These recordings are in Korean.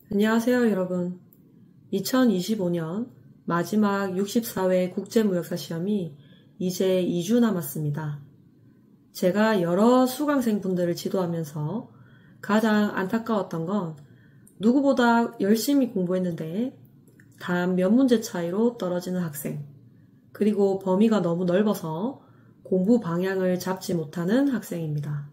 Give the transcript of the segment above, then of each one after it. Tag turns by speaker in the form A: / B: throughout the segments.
A: 안녕하세요, 여러분. 2025년 마지막 64회 국제무역사 시험이 이제 2주 남았습니다. 제가 여러 수강생분들을 지도하면서 가장 안타까웠던 건 누구보다 열심히 공부했는데 단 몇 문제 차이로 떨어지는 학생, 그리고 범위가 너무 넓어서 공부 방향을 잡지 못하는 학생입니다.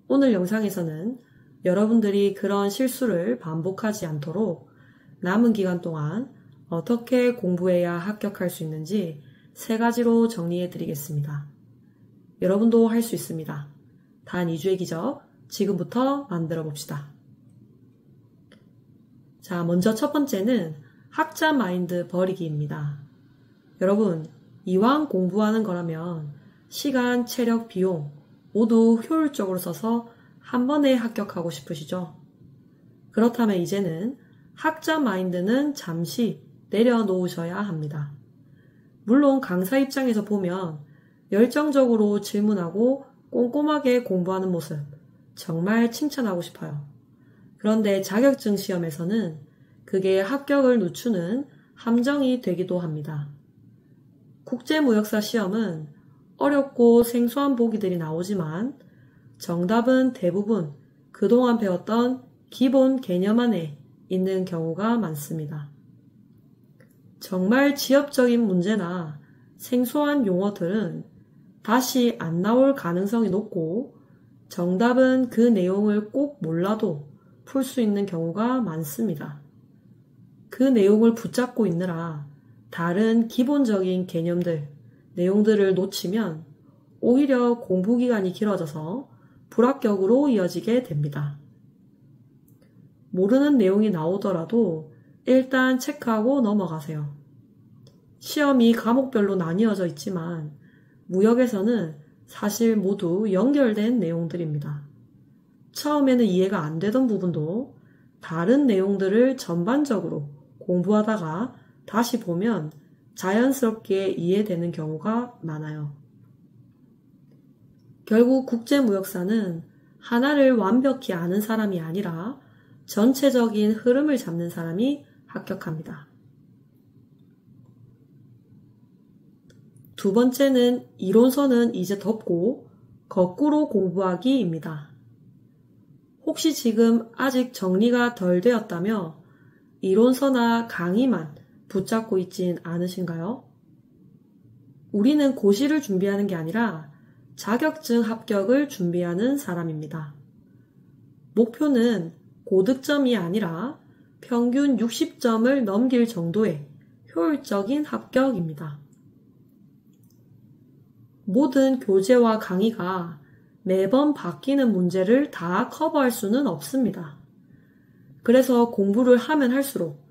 A: 오늘 영상에서는 여러분들이 그런 실수를 반복하지 않도록 남은 기간 동안 어떻게 공부해야 합격할 수 있는지 3가지로 정리해 드리겠습니다. 여러분도 할 수 있습니다. 단 2주의 기적, 지금부터 만들어 봅시다. 자, 먼저 첫 번째는 학자 마인드 버리기입니다. 여러분, 이왕 공부하는 거라면 시간, 체력, 비용 모두 효율적으로 써서 한 번에 합격하고 싶으시죠? 그렇다면 이제는 학자 마인드는 잠시 내려놓으셔야 합니다. 물론 강사 입장에서 보면 열정적으로 질문하고 꼼꼼하게 공부하는 모습 정말 칭찬하고 싶어요. 그런데 자격증 시험에서는 그게 합격을 늦추는 함정이 되기도 합니다. 국제무역사 시험은 어렵고 생소한 보기들이 나오지만 정답은 대부분 그동안 배웠던 기본 개념 안에 있는 경우가 많습니다. 정말 지엽적인 문제나 생소한 용어들은 다시 안 나올 가능성이 높고 정답은 그 내용을 꼭 몰라도 풀 수 있는 경우가 많습니다. 그 내용을 붙잡고 있느라 다른 기본적인 개념들, 내용들을 놓치면 오히려 공부 기간이 길어져서 불합격으로 이어지게 됩니다. 모르는 내용이 나오더라도 일단 체크하고 넘어가세요. 시험이 과목별로 나뉘어져 있지만 무역에서는 사실 모두 연결된 내용들입니다. 처음에는 이해가 안 되던 부분도 다른 내용들을 전반적으로 공부하다가 다시 보면 자연스럽게 이해되는 경우가 많아요. 결국 국제무역사는 하나를 완벽히 아는 사람이 아니라 전체적인 흐름을 잡는 사람이 합격합니다. 두 번째는 이론서는 이제 덮고 거꾸로 공부하기입니다. 혹시 지금 아직 정리가 덜 되었다며 이론서나 강의만 붙잡고 있진 않으신가요? 우리는 고시를 준비하는 게 아니라 자격증 합격을 준비하는 사람입니다. 목표는 고득점이 아니라 평균 60점을 넘길 정도의 효율적인 합격입니다. 모든 교재와 강의가 매번 바뀌는 문제를 다 커버할 수는 없습니다. 그래서 공부를 하면 할수록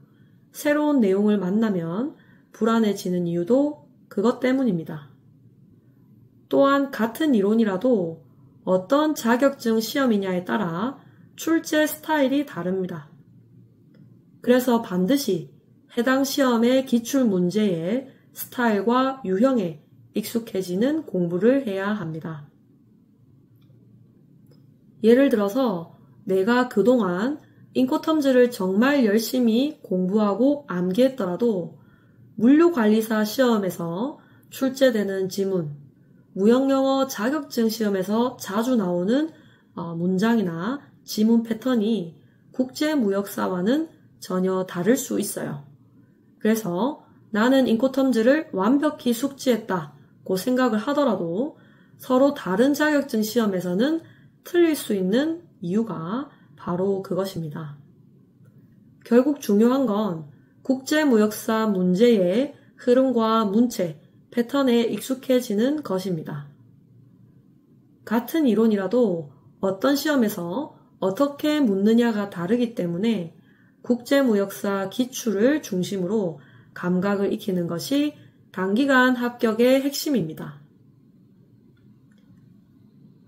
A: 새로운 내용을 만나면 불안해지는 이유도 그것 때문입니다. 또한 같은 이론이라도 어떤 자격증 시험이냐에 따라 출제 스타일이 다릅니다. 그래서 반드시 해당 시험의 기출 문제의 스타일과 유형에 익숙해지는 공부를 해야 합니다. 예를 들어서 내가 그동안 인코텀즈를 정말 열심히 공부하고 암기했더라도 물류관리사 시험에서 출제되는 지문, 무역영어 자격증 시험에서 자주 나오는 문장이나 지문 패턴이 국제무역사와는 전혀 다를 수 있어요. 그래서 나는 인코텀즈를 완벽히 숙지했다고 생각을 하더라도 서로 다른 자격증 시험에서는 틀릴 수 있는 이유가 바로 그것입니다. 결국 중요한 건 국제무역사 문제의 흐름과 문체, 패턴에 익숙해지는 것입니다. 같은 이론이라도 어떤 시험에서 어떻게 묻느냐가 다르기 때문에 국제무역사 기출을 중심으로 감각을 익히는 것이 단기간 합격의 핵심입니다.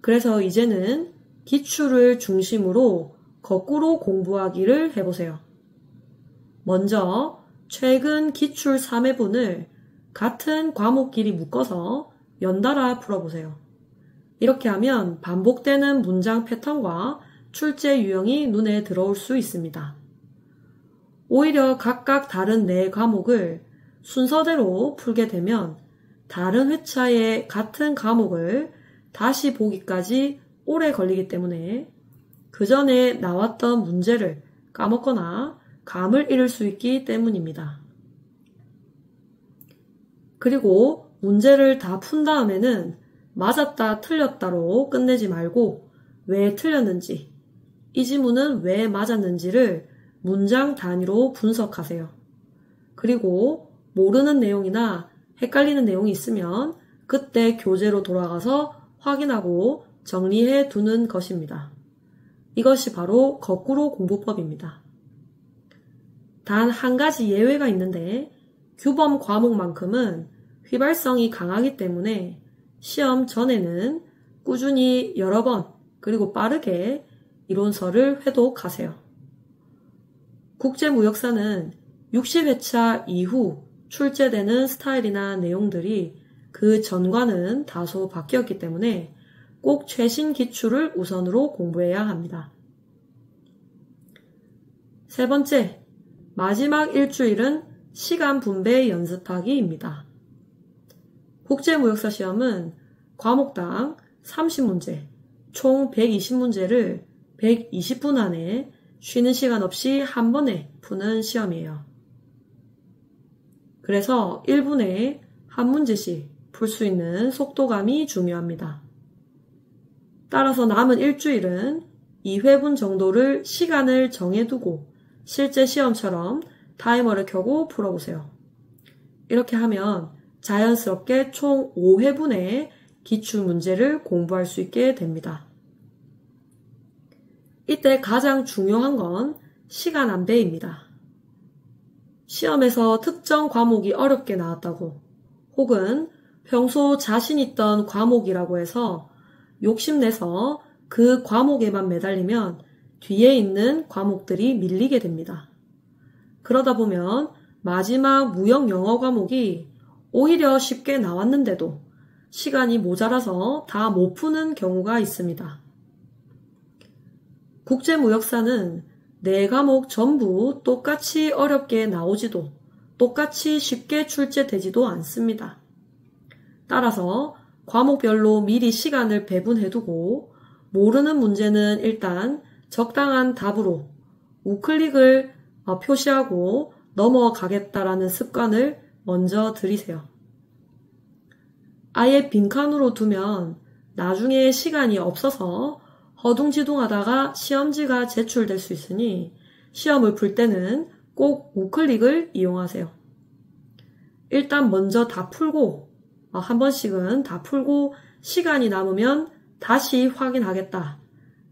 A: 그래서 이제는 기출을 중심으로 거꾸로 공부하기를 해보세요. 먼저 최근 기출 3회분을 같은 과목끼리 묶어서 연달아 풀어보세요. 이렇게 하면 반복되는 문장 패턴과 출제 유형이 눈에 들어올 수 있습니다. 오히려 각각 다른 네 과목을 순서대로 풀게 되면 다른 회차의 같은 과목을 다시 보기까지 오래 걸리기 때문에 그 전에 나왔던 문제를 까먹거나 감을 잃을 수 있기 때문입니다. 그리고 문제를 다 푼 다음에는 맞았다 틀렸다로 끝내지 말고 왜 틀렸는지, 이 지문은 왜 맞았는지를 문장 단위로 분석하세요. 그리고 모르는 내용이나 헷갈리는 내용이 있으면 그때 교재로 돌아가서 확인하고 정리해 두는 것입니다. 이것이 바로 거꾸로 공부법입니다. 단 한 가지 예외가 있는데 규범 과목만큼은 휘발성이 강하기 때문에 시험 전에는 꾸준히 여러 번 그리고 빠르게 이론서를 회독하세요. 국제무역사는 60회차 이후 출제되는 스타일이나 내용들이 그 전과는 다소 바뀌었기 때문에 꼭 최신 기출을 우선으로 공부해야 합니다. 세 번째, 마지막 일주일은 시간 분배 연습하기입니다. 국제무역사 시험은 과목당 30문제, 총 120문제를 120분 안에 쉬는 시간 없이 한 번에 푸는 시험이에요. 그래서 1분에 한 문제씩 풀 수 있는 속도감이 중요합니다. 따라서 남은 일주일은 2회분 정도를 시간을 정해두고 실제 시험처럼 타이머를 켜고 풀어보세요. 이렇게 하면 자연스럽게 총 5회분의 기출문제를 공부할 수 있게 됩니다. 이때 가장 중요한 건 시간 안배입니다. 시험에서 특정 과목이 어렵게 나왔다고 혹은 평소 자신 있던 과목이라고 해서 욕심내서 그 과목에만 매달리면 뒤에 있는 과목들이 밀리게 됩니다. 그러다 보면 마지막 무역 영어 과목이 오히려 쉽게 나왔는데도 시간이 모자라서 다 못 푸는 경우가 있습니다. 국제무역사는 네 과목 전부 똑같이 어렵게 나오지도 똑같이 쉽게 출제되지도 않습니다. 따라서 과목별로 미리 시간을 배분해두고 모르는 문제는 일단 적당한 답으로 우클릭을 표시하고 넘어가겠다라는 습관을 먼저 들이세요. 아예 빈칸으로 두면 나중에 시간이 없어서 허둥지둥하다가 시험지가 제출될 수 있으니 시험을 풀 때는 꼭 우클릭을 이용하세요. 일단 먼저 다 풀고 한 번씩은 다 풀고 시간이 남으면 다시 확인하겠다.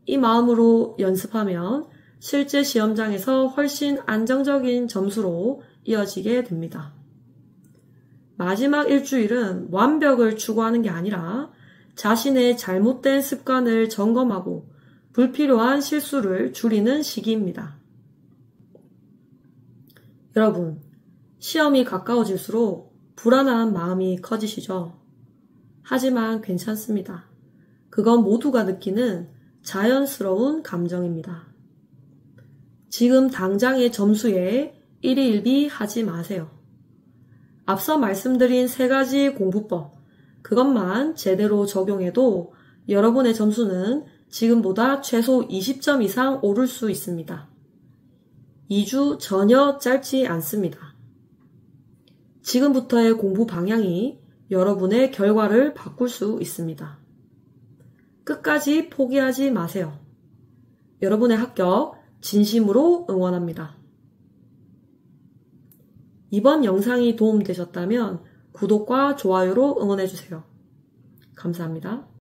A: 이 마음으로 연습하면 실제 시험장에서 훨씬 안정적인 점수로 이어지게 됩니다. 마지막 일주일은 완벽을 추구하는 게 아니라 자신의 잘못된 습관을 점검하고 불필요한 실수를 줄이는 시기입니다. 여러분, 시험이 가까워질수록 불안한 마음이 커지시죠? 하지만 괜찮습니다. 그건 모두가 느끼는 자연스러운 감정입니다. 지금 당장의 점수에 일희일비하지 마세요. 앞서 말씀드린 세 가지 공부법, 그것만 제대로 적용해도 여러분의 점수는 지금보다 최소 20점 이상 오를 수 있습니다. 2주 전혀 짧지 않습니다. 지금부터의 공부 방향이 여러분의 결과를 바꿀 수 있습니다. 끝까지 포기하지 마세요. 여러분의 합격 진심으로 응원합니다. 이번 영상이 도움되셨다면 구독과 좋아요로 응원해주세요. 감사합니다.